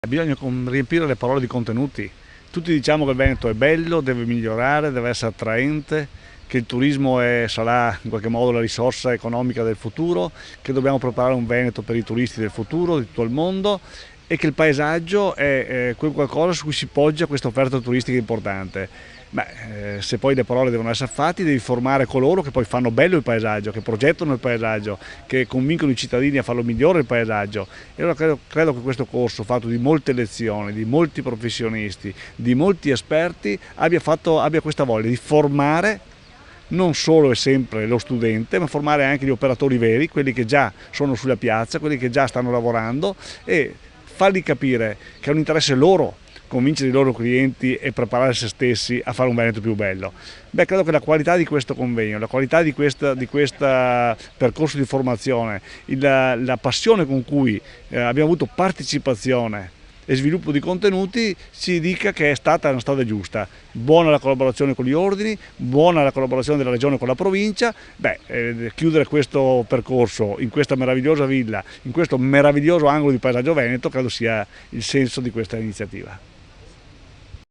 Bisogna riempire le parole di contenuti. Tutti diciamo che il Veneto è bello, deve migliorare, deve essere attraente, che il turismo sarà in qualche modo la risorsa economica del futuro, che dobbiamo preparare un Veneto per i turisti del futuro, di tutto il mondo, e che il paesaggio è quel qualcosa su cui si poggia questa offerta turistica importante. Se poi le parole devono essere fatte, devi formare coloro che poi fanno bello il paesaggio, che progettano il paesaggio, che convincono i cittadini a farlo migliore il paesaggio. E allora credo che questo corso, fatto di molte lezioni, di molti professionisti, di molti esperti, abbia questa voglia di formare non solo e sempre lo studente, ma formare anche gli operatori veri, quelli che già sono sulla piazza, quelli che già stanno lavorando, e fargli capire che è un interesse loro convincere i loro clienti e preparare se stessi a fare un Veneto più bello. Credo che la qualità di questo convegno, la qualità di questo percorso di formazione, la passione con cui abbiamo avuto partecipazione e sviluppo di contenuti ci dica che è stata una strada giusta. Buona la collaborazione con gli ordini, buona la collaborazione della regione con la provincia. Chiudere questo percorso in questa meravigliosa villa, in questo meraviglioso angolo di paesaggio veneto, credo sia il senso di questa iniziativa.